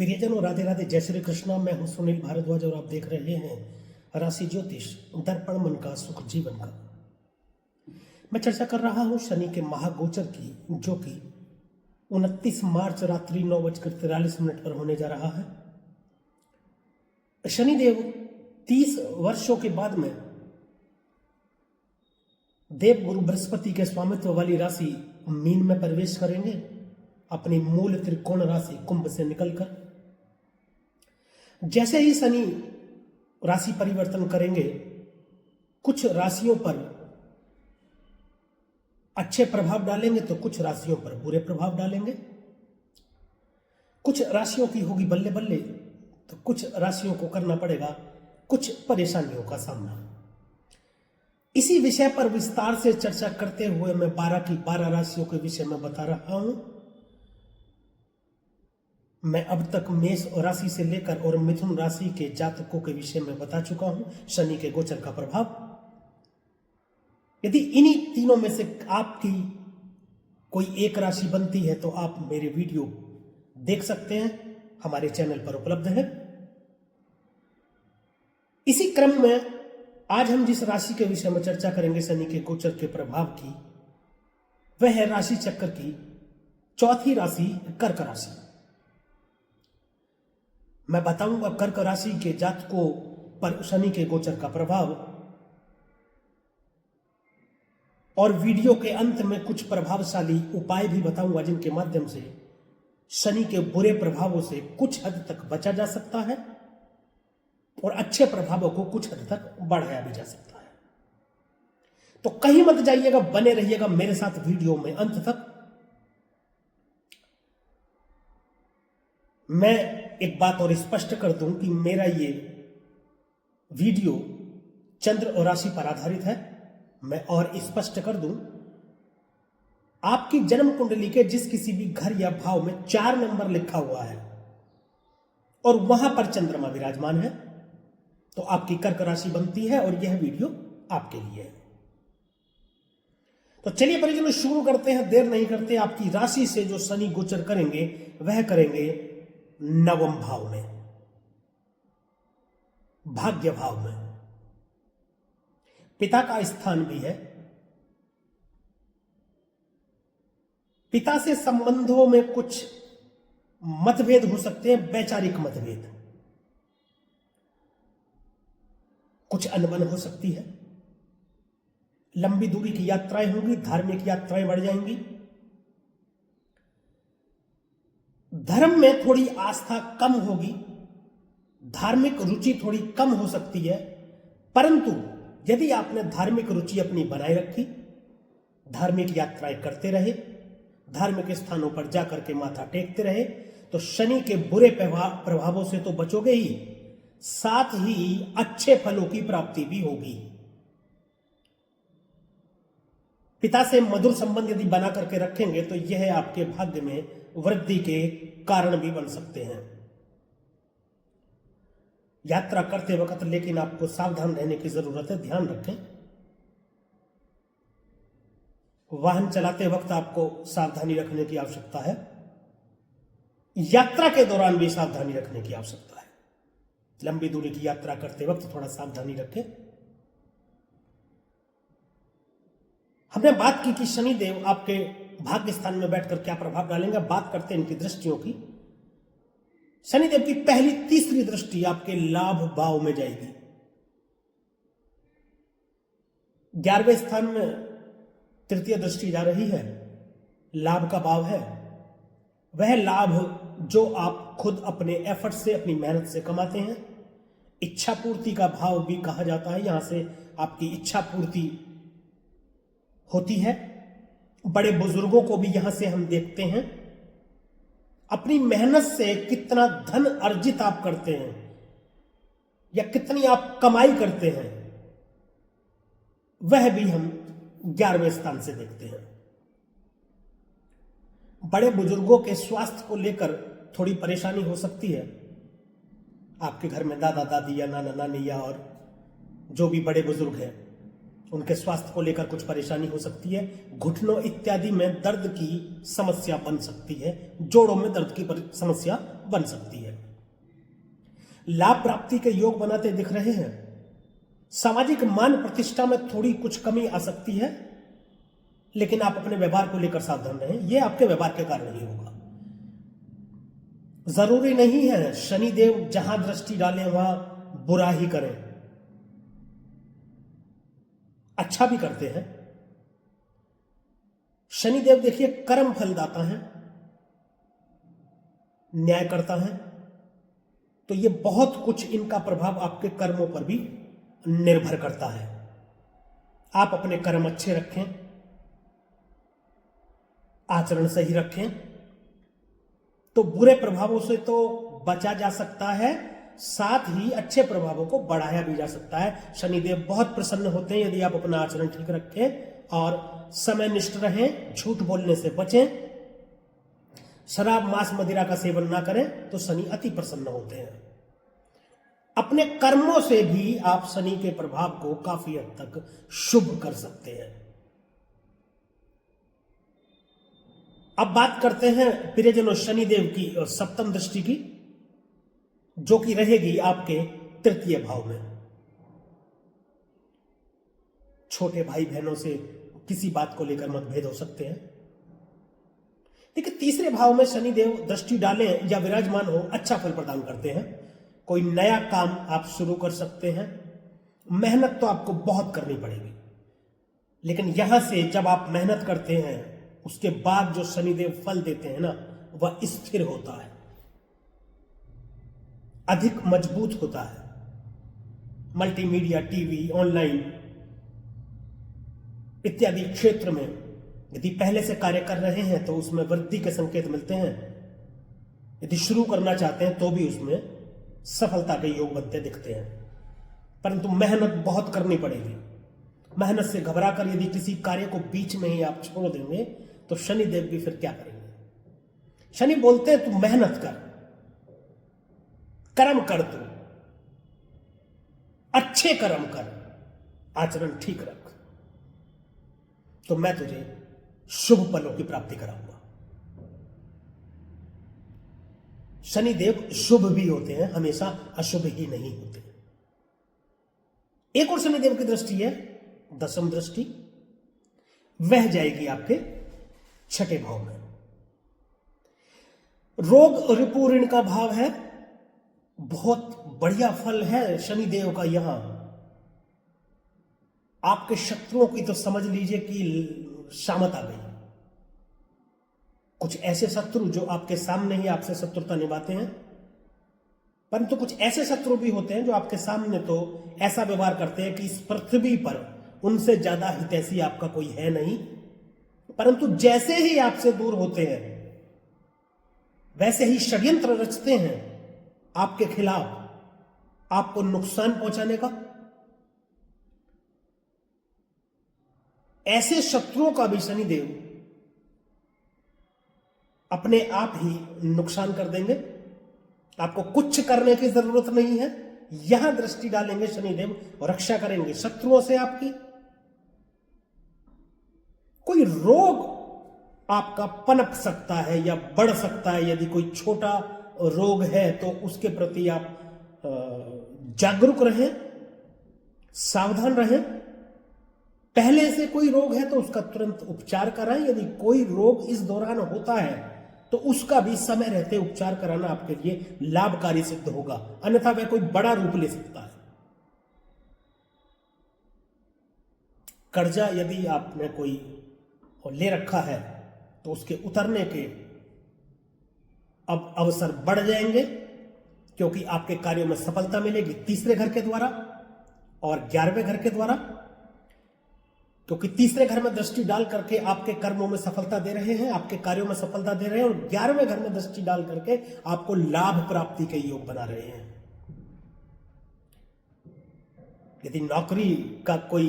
प्रियजनों, राधे राधे, जय श्री कृष्णा। मैं हूं सुनील भारद्वाज और आप देख रहे हैं राशि ज्योतिष दर्पण मन का सुख जीवन का। मैं चर्चा कर रहा हूं शनि के महागोचर की, जो कि 29 मार्च रात्रि 9:43 पर होने जा रहा है। शनिदेव 30 वर्षों के बाद में देव गुरु बृहस्पति के स्वामित्व वाली राशि मीन में प्रवेश करेंगे, अपनी मूल त्रिकोण राशि कुंभ से निकलकर। जैसे ही शनि राशि परिवर्तन करेंगे, कुछ राशियों पर अच्छे प्रभाव डालेंगे तो कुछ राशियों पर बुरे प्रभाव डालेंगे। कुछ राशियों की होगी बल्ले बल्ले तो कुछ राशियों को करना पड़ेगा कुछ परेशानियों का सामना। इसी विषय पर विस्तार से चर्चा करते हुए मैं 12 की 12 राशियों के विषय में बता रहा हूं। मैं अब तक मेष राशि से लेकर और मिथुन राशि के जातकों के विषय में बता चुका हूं शनि के गोचर का प्रभाव। यदि इन्हीं तीनों में से आपकी कोई एक राशि बनती है तो आप मेरे वीडियो देख सकते हैं, हमारे चैनल पर उपलब्ध है। इसी क्रम में आज हम जिस राशि के विषय में चर्चा करेंगे शनि के गोचर के प्रभाव की, वह है राशि चक्र की चौथी राशि कर्क राशि। मैं बताऊंगा कर्क राशि के जातकों पर शनि के गोचर का प्रभाव, और वीडियो के अंत में कुछ प्रभावशाली उपाय भी बताऊंगा जिनके माध्यम से शनि के बुरे प्रभावों से कुछ हद तक बचा जा सकता है और अच्छे प्रभावों को कुछ हद तक बढ़ाया भी जा सकता है। तो कहीं मत जाइएगा, बने रहिएगा मेरे साथ वीडियो में अंत तक। मैं एक बात और स्पष्ट कर दूं कि मेरा ये वीडियो चंद्र और राशि पर आधारित है। मैं और स्पष्ट कर दूं, आपकी जन्म कुंडली के जिस किसी भी घर या भाव में 4 नंबर लिखा हुआ है और वहां पर चंद्रमा विराजमान है तो आपकी कर्क राशि बनती है और यह वीडियो आपके लिए है। तो चलिए परिजनों शुरू करते हैं, देर नहीं करते। आपकी राशि से जो शनि गोचर करेंगे वह करेंगे नवम भाव में, भाग्य भाव में। पिता का स्थान भी है। पिता से संबंधों में कुछ मतभेद हो सकते हैं, वैचारिक मतभेद, कुछ अनबन हो सकती है, लंबी दूरी की यात्राएं होंगी, धार्मिक यात्राएं बढ़ जाएंगी, धर्म में थोड़ी आस्था कम होगी, धार्मिक रुचि थोड़ी कम हो सकती है। परंतु यदि आपने धार्मिक रुचि अपनी बनाए रखी, धार्मिक यात्राएं करते रहे, धार्मिक स्थानों पर जाकर के माथा टेकते रहे, तो शनि के बुरे प्रभावों से तो बचोगे ही, साथ ही अच्छे फलों की प्राप्ति भी होगी। पिता से मधुर संबंध यदि बना करके रखेंगे तो यह आपके भाग्य में वृद्धि के कारण भी बन सकते हैं। यात्रा करते वक्त लेकिन आपको सावधान रहने की जरूरत है, ध्यान रखें। वाहन चलाते वक्त आपको सावधानी रखने की आवश्यकता है, यात्रा के दौरान भी सावधानी रखने की आवश्यकता है। लंबी दूरी की यात्रा करते वक्त थोड़ा सावधानी रखें। हमने बात की कि शनिदेव आपके भाग्य स्थान में बैठकर क्या प्रभाव डालेंगे। बात करते हैं इनकी दृष्टियों की। शनिदेव की पहली तीसरी दृष्टि आपके लाभ भाव में जाएगी। 11वें स्थान में तृतीय दृष्टि जा रही है, लाभ का भाव है। वह लाभ जो आप खुद अपने एफर्ट से, अपनी मेहनत से कमाते हैं। इच्छा पूर्ति का भाव भी कहा जाता है, यहां से आपकी इच्छा पूर्ति होती है। बड़े बुजुर्गों को भी यहां से हम देखते हैं। अपनी मेहनत से कितना धन अर्जित आप करते हैं या कितनी आप कमाई करते हैं, वह भी हम 11वें स्थान से देखते हैं। बड़े बुजुर्गों के स्वास्थ्य को लेकर थोड़ी परेशानी हो सकती है। आपके घर में दादा दादी या नाना नानी या और जो भी बड़े बुजुर्ग हैं, उनके स्वास्थ्य को लेकर कुछ परेशानी हो सकती है। घुटनों इत्यादि में दर्द की समस्या बन सकती है, जोड़ों में दर्द की समस्या बन सकती है। लाभ प्राप्ति के योग बनाते दिख रहे हैं। सामाजिक मान प्रतिष्ठा में थोड़ी कुछ कमी आ सकती है, लेकिन आप अपने व्यवहार को लेकर सावधान रहें, यह आपके व्यवहार के कारण ही होगा। जरूरी नहीं है शनिदेव जहां दृष्टि डालें वहां बुरा ही करें, अच्छा भी करते हैं। शनिदेव देखिए कर्म फलदाता है, न्याय करता है, तो ये बहुत कुछ इनका प्रभाव आपके कर्मों पर भी निर्भर करता है। आप अपने कर्म अच्छे रखें, आचरण सही रखें, तो बुरे प्रभावों से तो बचा जा सकता है, साथ ही अच्छे प्रभावों को बढ़ाया भी जा सकता है। शनिदेव बहुत प्रसन्न होते हैं यदि आप अपना आचरण ठीक रखें और समयनिष्ठ रहें, झूठ बोलने से बचें, शराब मांस मदिरा का सेवन ना करें, तो शनि अति प्रसन्न होते हैं। अपने कर्मों से भी आप शनि के प्रभाव को काफी हद तक शुभ कर सकते हैं। अब बात करते हैं प्रियजनों शनिदेव की और सप्तम दृष्टि की, जो कि रहेगी आपके तृतीय भाव में। छोटे भाई बहनों से किसी बात को लेकर मतभेद हो सकते हैं। देखिए तीसरे भाव में शनिदेव दृष्टि डालें या विराजमान हो, अच्छा फल प्रदान करते हैं। कोई नया काम आप शुरू कर सकते हैं। मेहनत तो आपको बहुत करनी पड़ेगी, लेकिन यहां से जब आप मेहनत करते हैं उसके बाद जो शनिदेव फल देते हैं ना, वह स्थिर होता है, अधिक मजबूत होता है। मल्टीमीडिया, टीवी, ऑनलाइन इत्यादि क्षेत्र में यदि पहले से कार्य कर रहे हैं तो उसमें वृद्धि के संकेत मिलते हैं। यदि शुरू करना चाहते हैं तो भी उसमें सफलता के योग बनते दिखते हैं, परंतु मेहनत बहुत करनी पड़ेगी। मेहनत से घबराकर यदि किसी कार्य को बीच में ही आप छोड़ देंगे तो शनिदेव भी फिर क्या करेंगे? शनि बोलते हैं तू मेहनत कर, कर्म कर, तू अच्छे कर्म कर, आचरण ठीक रख, तो मैं तुझे शुभ फलों की प्राप्ति कराऊंगा। शनिदेव शुभ भी होते हैं, हमेशा अशुभ ही नहीं होते। एक और शनिदेव की दृष्टि है दसम दृष्टि, वह जाएगी आपके छठे भाव में। रोग रिपु ऋण का भाव है, बहुत बढ़िया फल है शनिदेव का। यहां आपके शत्रुओं की तो समझ लीजिए कि शामत आ गई। कुछ ऐसे शत्रु जो आपके सामने ही आपसे शत्रुता निभाते हैं, परंतु कुछ ऐसे शत्रु भी होते हैं जो आपके सामने तो ऐसा व्यवहार करते हैं कि इस पृथ्वी पर उनसे ज्यादा हितैषी आपका कोई है नहीं, परंतु जैसे ही आपसे दूर होते हैं वैसे ही षड्यंत्र रचते हैं आपके खिलाफ, आपको नुकसान पहुंचाने का। ऐसे शत्रुओं का भी शनिदेव अपने आप ही नुकसान कर देंगे, आपको कुछ करने की जरूरत नहीं है। यहां दृष्टि डालेंगे शनिदेव और रक्षा करेंगे शत्रुओं से आपकी। कोई रोग आपका पनप सकता है या बढ़ सकता है, यदि कोई छोटा रोग है तो उसके प्रति आप जागरूक रहें, सावधान रहें। पहले से कोई रोग है तो उसका तुरंत उपचार कराएं। यदि कोई रोग इस दौरान होता है तो उसका भी समय रहते उपचार कराना आपके लिए लाभकारी सिद्ध होगा, अन्यथा वह कोई बड़ा रूप ले सकता है। कर्जा यदि आपने कोई ले रखा है तो उसके उतरने के अब अवसर बढ़ जाएंगे, क्योंकि आपके कार्यों में सफलता मिलेगी तीसरे घर के द्वारा और 11वें घर के द्वारा। क्योंकि तीसरे घर में दृष्टि डाल करके आपके कर्मों में सफलता दे रहे हैं, आपके कार्यों में सफलता दे रहे हैं, और 11वें घर में दृष्टि डाल करके आपको लाभ प्राप्ति के योग बना रहे हैं। यदि नौकरी का कोई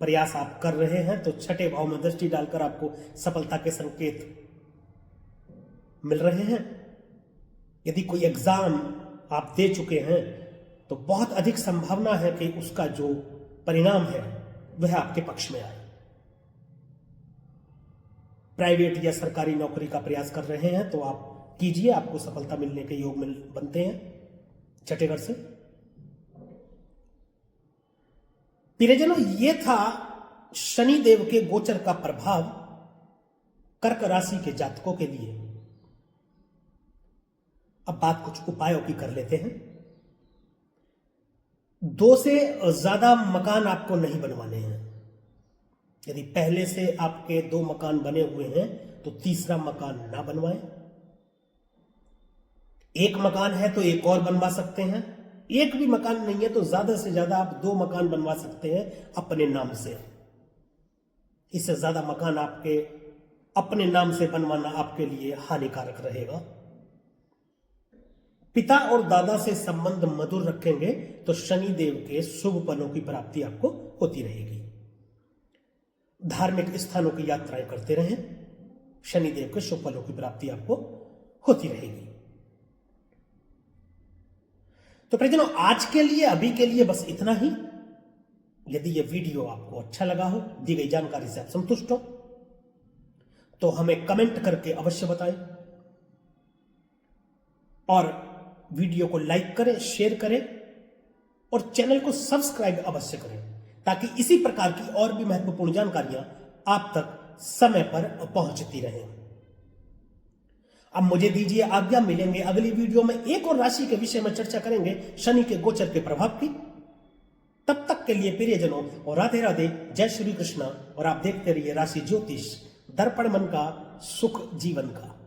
प्रयास आप कर रहे हैं तो छठे भाव में दृष्टि डालकर आपको सफलता के संकेत मिल रहे हैं। यदि कोई एग्जाम आप दे चुके हैं तो बहुत अधिक संभावना है कि उसका जो परिणाम है वह आपके पक्ष में आए। प्राइवेट या सरकारी नौकरी का प्रयास कर रहे हैं तो आप कीजिए, आपको सफलता मिलने के योग बनते हैं। छठे घर से। प्रियजनों, ये था शनि देव के गोचर का प्रभाव कर्क राशि के जातकों के लिए। अब बात कुछ उपायों की कर लेते हैं। 2 से ज्यादा मकान आपको नहीं बनवाने हैं। यदि पहले से आपके 2 मकान बने हुए हैं तो तीसरा मकान ना बनवाएं। 1 मकान है तो एक और बनवा सकते हैं। एक भी मकान नहीं है तो ज्यादा से ज्यादा आप 2 मकान बनवा सकते हैं अपने नाम से। इससे ज्यादा मकान आपके अपने नाम से बनवाना आपके लिए हानिकारक रहेगा। पिता और दादा से संबंध मधुर रखेंगे तो शनि देव के शुभ फलों की प्राप्ति आपको होती रहेगी। धार्मिक स्थानों की यात्राएं करते रहें, शनि देव के शुभ फलों की प्राप्ति आपको होती रहेगी। तो प्रियजनों, आज के लिए, अभी के लिए बस इतना ही। यदि यह वीडियो आपको अच्छा लगा हो, दी गई जानकारी से आप संतुष्ट हो, तो हमें कमेंट करके अवश्य बताएं और वीडियो को लाइक करें, शेयर करें और चैनल को सब्सक्राइब अवश्य करें, ताकि इसी प्रकार की और भी महत्वपूर्ण जानकारियां आप तक समय पर पहुंचती रहें। अब मुझे दीजिए आज्ञा, मिलेंगे अगली वीडियो में एक और राशि के विषय में चर्चा करेंगे, शनि के गोचर के प्रभाव की। तब तक के लिए प्रियजनों और राधे राधे, जय श्री कृष्ण। और आप देखते रहिए राशि ज्योतिष, दर्पण मन का, सुख जीवन का।